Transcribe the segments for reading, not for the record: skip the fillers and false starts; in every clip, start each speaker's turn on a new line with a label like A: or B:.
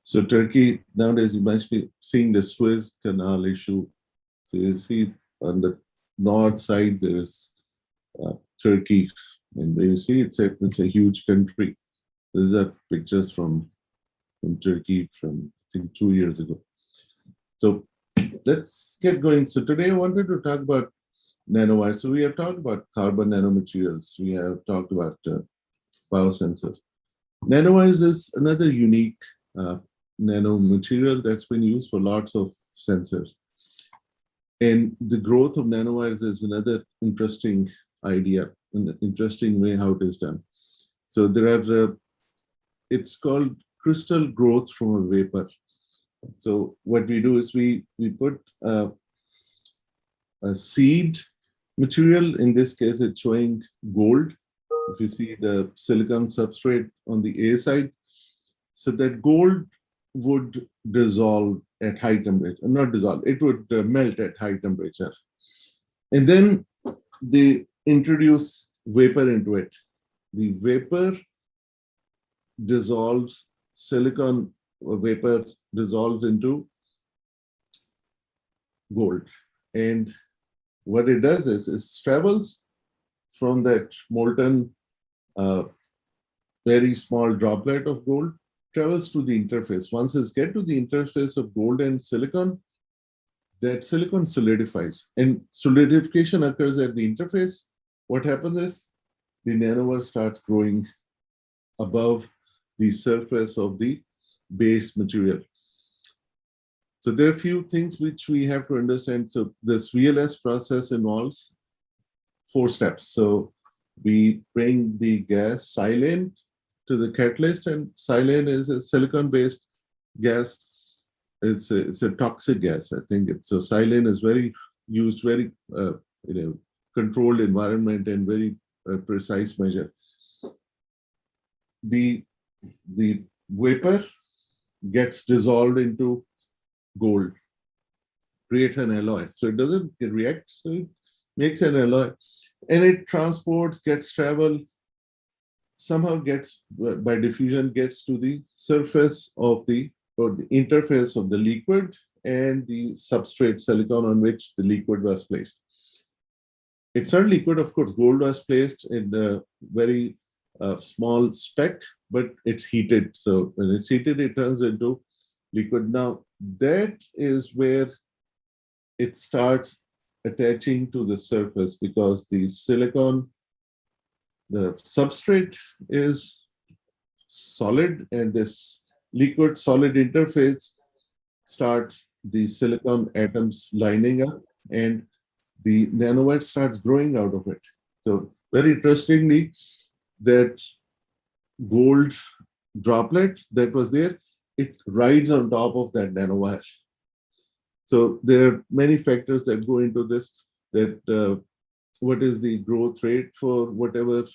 A: So Turkey, nowadays you must be seeing the Suez Canal issue. So you see on the north side, there's Turkey. And when you see it's a huge country. These are pictures from Turkey from, I think, 2 years ago. So let's get going. So today I wanted to talk about nanowires. So we have talked about carbon nanomaterials. We have talked about biosensors. Nanowires is another unique nanomaterial that's been used for lots of sensors. And the growth of nanowires is another interesting idea, an interesting way how it is done. So there are, it's called crystal growth from a vapor. So what we do is we put a seed material. In this case, it's showing gold. If you see the silicon substrate on the A side, so that gold would dissolve at high temperature, not dissolve, it would melt at high temperature. And then they introduce vapor into it. The vapor dissolves, silicon vapor dissolves into gold. And what it does is it travels from that molten, very small droplet of gold, travels to the interface. Once it gets to the interface of gold and silicon, that silicon solidifies. And solidification occurs at the interface. What happens is the nanowire starts growing above the surface of the base material. So there are a few things which we have to understand. So this VLS process involves 4 steps. So we bring the gas silane to the catalyst, and silane is a silicon-based gas. It's a toxic gas. I think it's so silane is very used, very controlled environment and very precise measure. The vapor gets dissolved into gold, creates an alloy. So it doesn't react, so it makes an alloy. And it transports, gets travel, somehow gets, by diffusion, gets to the surface of the, or the interface of the liquid and the substrate silicon on which the liquid was placed. It's not liquid, of course. Gold was placed in a very small speck, but it's heated. So when it's heated, it turns into liquid. Now, that is where it starts attaching to the surface, because the silicon, the substrate is solid, and this liquid solid interface starts the silicon atoms lining up, and the nanowire starts growing out of it. So very interestingly, that gold droplet that was there, it rides on top of that nanowire. So there are many factors that go into this, that what is the growth rate for whatever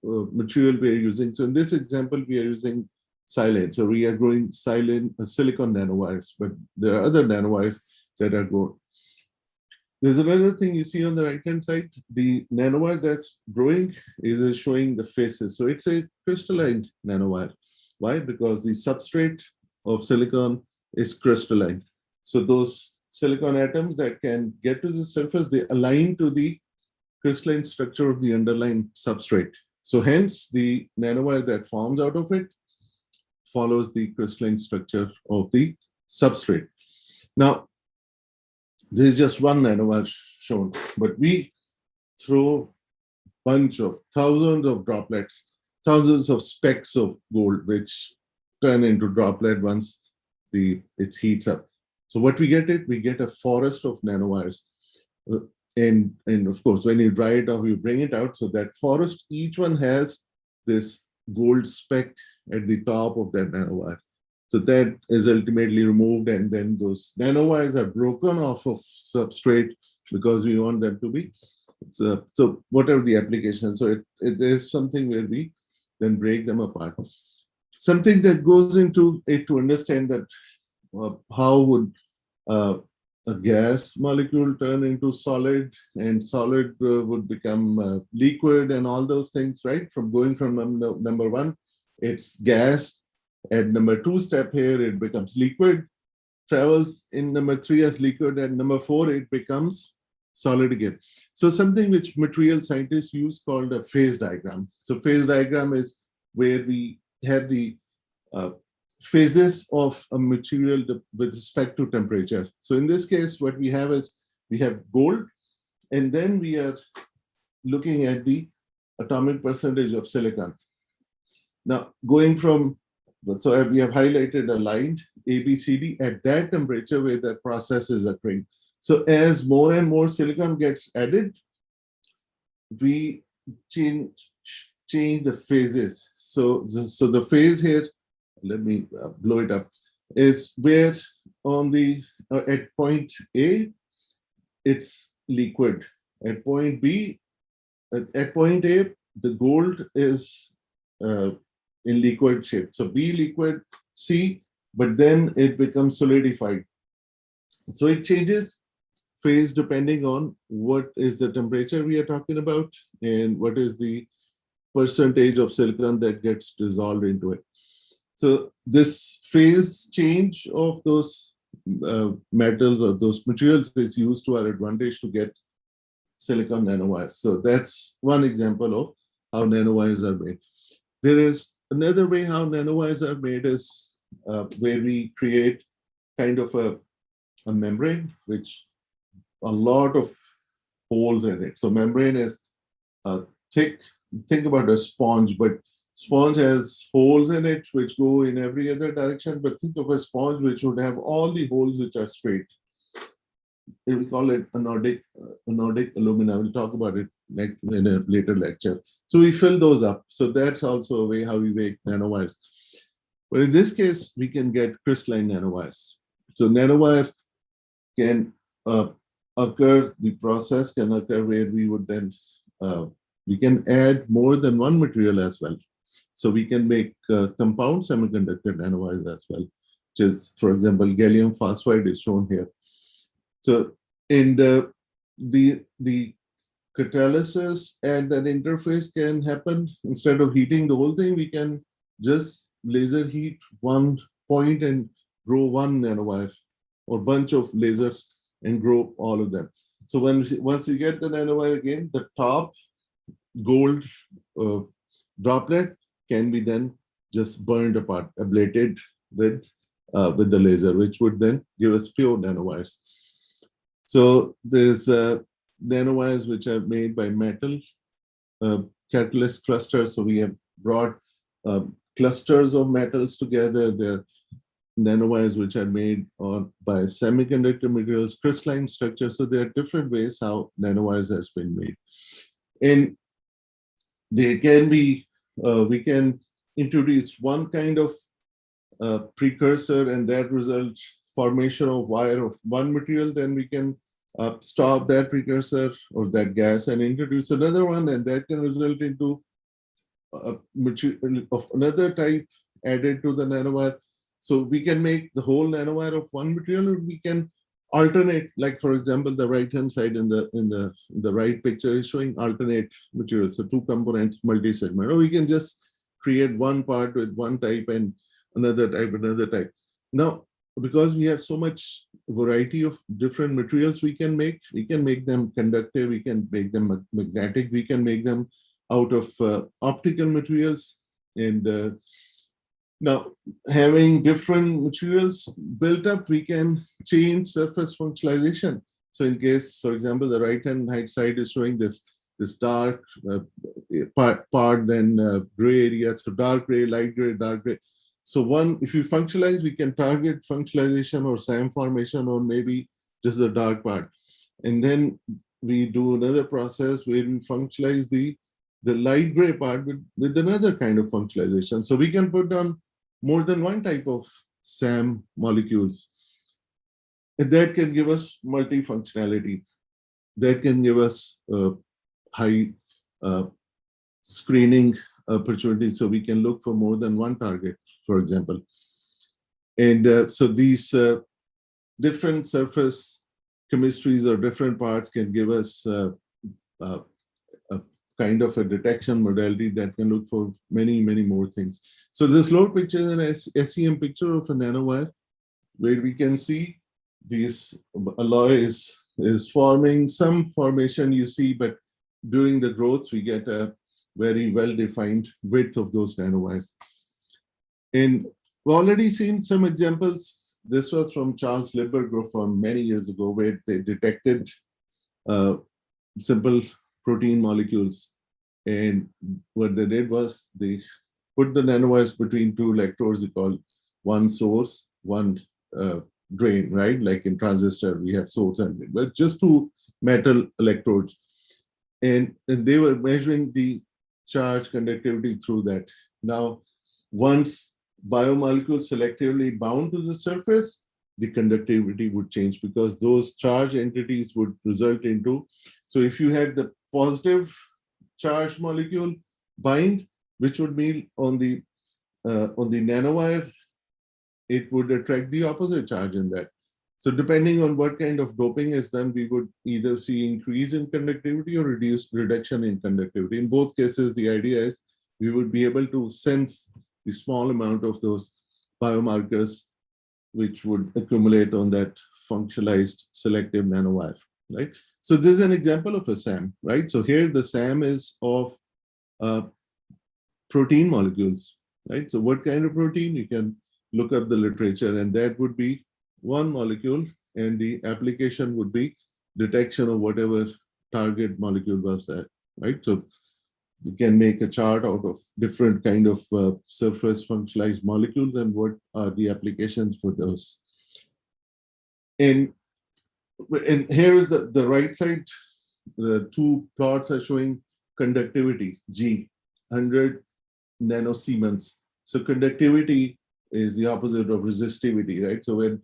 A: material we are using. So in this example, we are using silane. So we are growing silane, silicon nanowires, but there are other nanowires that are grown. There's another thing you see on the right-hand side. The nanowire that's growing is showing the faces. So it's a crystalline nanowire. Why? Because the substrate of silicon is crystalline. So those silicon atoms that can get to the surface, they align to the crystalline structure of the underlying substrate. So hence, the nanowire that forms out of it follows the crystalline structure of the substrate. Now, there's just one nanowire shown, but we throw a bunch of thousands of droplets, thousands of specks of gold, which turn into droplet once it heats up. So what we get a forest of nanowires. And of course, when you dry it off, you bring it out. So that forest, each one has this gold speck at the top of that nanowire. So that is ultimately removed, and then those nanowires are broken off of substrate because we want them to be. So whatever the application, so it is something where we then break them apart. Something that goes into it to understand that how would a gas molecule turn into solid, and solid would become liquid, and all those things, right? From going from number one, it's gas, At number 2 step here, it becomes liquid, travels in number 3 as liquid, and number 4, it becomes solid again. So something which material scientists use called a phase diagram. So phase diagram is where we have the phases of a material with respect to temperature. So in this case, what we have is we have gold, and then we are looking at the atomic percentage of silicon. Now, going from, so we have highlighted a line A, B, C, D at that temperature where that process is occurring. So as more and more silicon gets added, we change the phases. So the phase here, let me blow it up, is where on the at point A, it's liquid. At point B, at point A, the gold is in liquid shape. So B liquid, C, but then it becomes solidified. So it changes phase depending on what is the temperature we are talking about and what is the percentage of silicon that gets dissolved into it. So this phase change of those metals or those materials is used to our advantage to get silicon nanowires. So that's one example of how nanowires are made. There is another way how nanowires are made is where we create kind of a membrane, which a lot of holes in it. So membrane is thick. Think about a sponge, but sponge has holes in it which go in every other direction. But think of a sponge which would have all the holes which are straight. We call it anodic alumina. We'll talk about it in a later lecture. So we fill those up. So that's also a way how we make nanowires. But in this case, we can get crystalline nanowires. So nanowire can occur, the process can occur where we would then, we can add more than one material as well. So we can make compound semiconductor nanowires as well, which is, for example, gallium phosphide is shown here. So in the catalysis and that interface can happen. Instead of heating the whole thing, we can just laser heat one point and grow one nanowire or bunch of lasers and grow all of them. So once you get the nanowire again, the top gold droplet can be then just burned apart, ablated with the laser, which would then give us pure nanowires. So there's nanowires which are made by metal catalyst clusters. So we have brought clusters of metals together. There nanowires which are made by semiconductor materials, crystalline structures. So there are different ways how nanowires has been made. And they can be, we can introduce one kind of precursor and that results formation of wire of one material, then we can stop that precursor or that gas and introduce another one, and that can result into a material of another type added to the nanowire. So we can make the whole nanowire of one material, or we can alternate, like for example, the right-hand side in the right picture is showing alternate materials. So two components, multi-segment, or we can just create one part with one type and another type. Now, because we have so much variety of different materials we can make them conductive, we can make them magnetic, we can make them out of optical materials. And now, having different materials built up, we can change surface functionalization. So in case, for example, the right-hand side is showing this dark part, then gray area, so dark gray, light gray, dark gray. So if you functionalize, we can target functionalization or SAM formation or maybe just the dark part. And then we do another process where we functionalize the light gray part with another kind of functionalization. So we can put on more than one type of SAM molecules. And that can give us multifunctionality. That can give us high screening opportunity, so we can look for more than one target, for example. And so these different surface chemistries or different parts can give us kind of a detection modality that can look for many, many more things. So this load picture is an SEM picture of a nanowire, where we can see this alloy is forming some formation you see, but during the growth, we get a very well-defined width of those nanowires. And we've already seen some examples. This was from Charles Lindbergh group from many years ago, where they detected simple protein molecules. And what they did was they put the nanowires between two electrodes. We call one source, one drain, right? Like in transistor, we have source and drain, but just two metal electrodes. And they were measuring the charge conductivity through that. Now, once biomolecules selectively bound to the surface, the conductivity would change because those charge entities would result into, so if you had the positive charged molecule bind, which would mean on the nanowire, it would attract the opposite charge in that. So depending on what kind of doping is done, we would either see increase in conductivity or reduction in conductivity. In both cases, the idea is we would be able to sense the small amount of those biomarkers which would accumulate on that functionalized selective nanowire, right? So this is an example of a SAM, right? So here the SAM is of protein molecules, right? So what kind of protein? You can look up the literature, and that would be one molecule, and the application would be detection of whatever target molecule was that, right? So you can make a chart out of different kind of surface functionalized molecules and what are the applications for those. And here is the right side, the two plots are showing conductivity, G, 100 nanosiemens. So conductivity is the opposite of resistivity, right? So when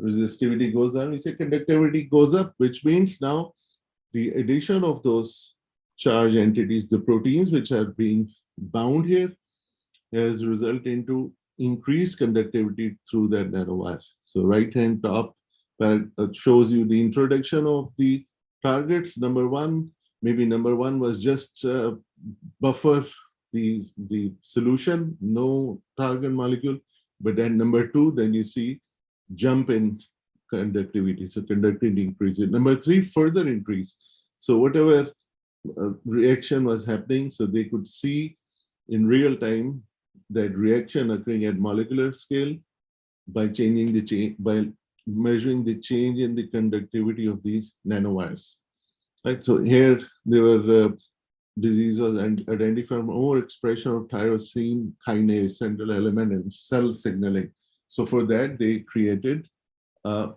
A: resistivity goes down, we say conductivity goes up, which means now the addition of those charge entities, the proteins which are being bound here, has resulted into increased conductivity through that nanowire. So right-hand top shows you the introduction of the targets. Number one was just buffer the solution, no target molecule. But then number two, then you see jump in conductivity. So conductivity increases. Number three, further increase. So whatever reaction was happening, so they could see in real time that reaction occurring at molecular scale by changing the change, by measuring the change in the conductivity of these nanowires. Right. So here there were disease was identified more expression of tyrosine kinase, central element, and cell signaling. So for that, they created a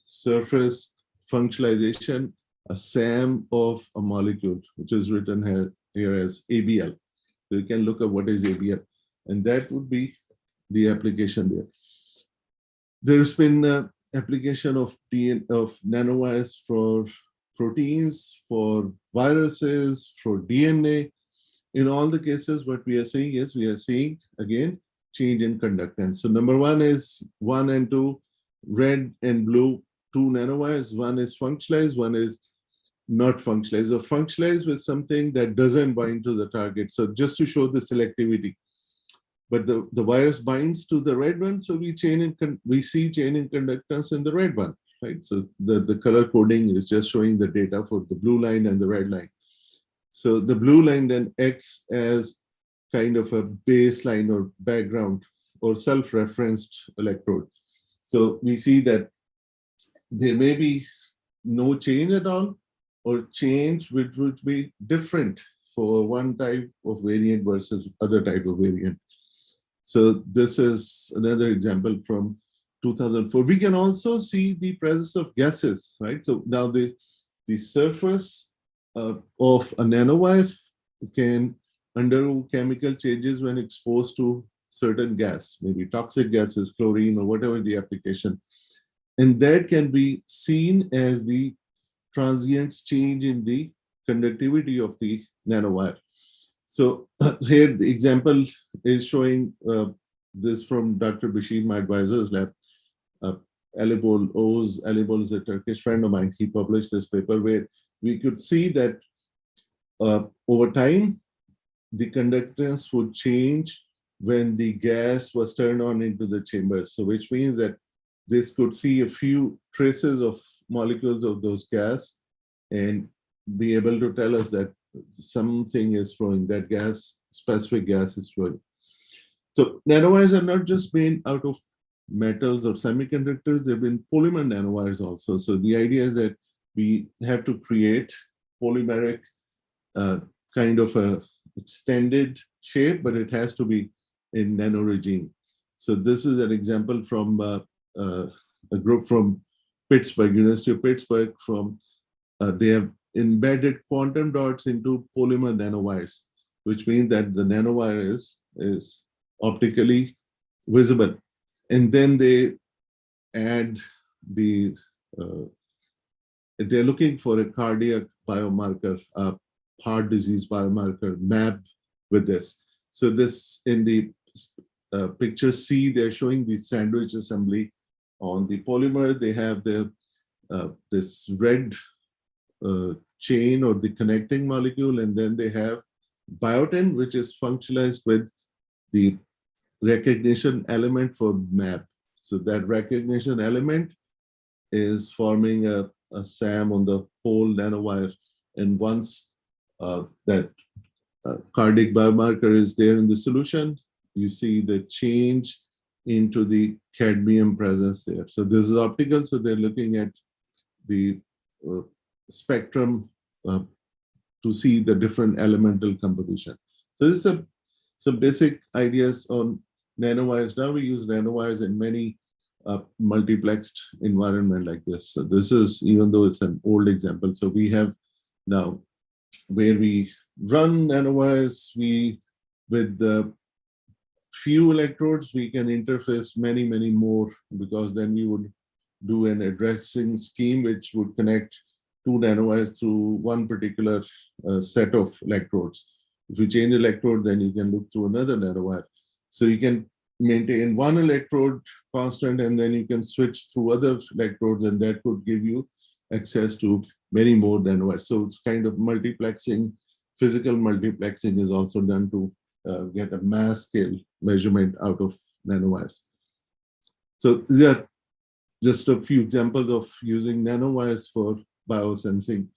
A: surface functionalization, a SAM of a molecule, which is written here as ABL. So you can look at what is ABL, and that would be the application there. There's been application of nanowires for proteins, for viruses, for DNA. In all the cases, what we are seeing is again change in conductance. So number one is 1 and 2, red and blue, two nanowires. One is functionalized, one is not functionalized, or functionalized with something that doesn't bind to the target. So just to show the selectivity. But the virus binds to the red one, so we see change in conductance in the red one, right? So the color coding is just showing the data for the blue line and the red line. So the blue line then acts as kind of a baseline or background or self-referenced electrode. So we see that there may be no change at all, or change which would be different for one type of variant versus other type of variant. So this is another example from 2004. We can also see the presence of gases, right? So now the surface of a nanowire can undergo chemical changes when exposed to certain gas, maybe toxic gases, chlorine, or whatever the application. And that can be seen as the transient change in the conductivity of the nanowire. So here the example is showing this from Dr. Bashir, my advisor's lab. Alibol is a Turkish friend of mine. He published this paper where we could see that over time, the conductance would change when the gas was turned on into the chamber. So which means that this could see a few traces of molecules of those gas and be able to tell us that something is flowing, that gas, specific gas is flowing. So nanowires are not just made out of metals or semiconductors, they've been polymer nanowires also. So the idea is that we have to create polymeric kind of a extended shape, but it has to be in nano regime. So this is an example from a group from Pittsburgh, University of Pittsburgh. They have embedded quantum dots into polymer nanowires, which means that the nanowire is optically visible. And then they add the, they're looking for a cardiac biomarker, heart disease biomarker map with this. So this in the picture C, they're showing the sandwich assembly on the polymer. They have the this red chain or the connecting molecule, and then they have biotin, which is functionalized with the recognition element for map. So that recognition element is forming a SAM on the whole nanowire. And once that cardiac biomarker is there in the solution, you see the change into the cadmium presence there. So this is optical, so they're looking at the spectrum to see the different elemental composition. So this is some basic ideas on nanowires. Now we use nanowires in many multiplexed environment like this. So this is, even though it's an old example, so we have now where we run nanowires, with the few electrodes, we can interface many, many more, because then we would do an addressing scheme which would connect two nanowires through one particular set of electrodes. If you change electrode, then you can look through another nanowire. So you can maintain one electrode constant, and then you can switch through other electrodes, and that could give you access to many more nanowires. So it's kind of multiplexing. Physical multiplexing is also done to get a mass scale measurement out of nanowires. So these are just a few examples of using nanowires for biosensing,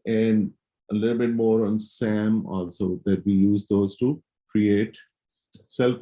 A: and a little bit more on SAM also, that we use those to create cell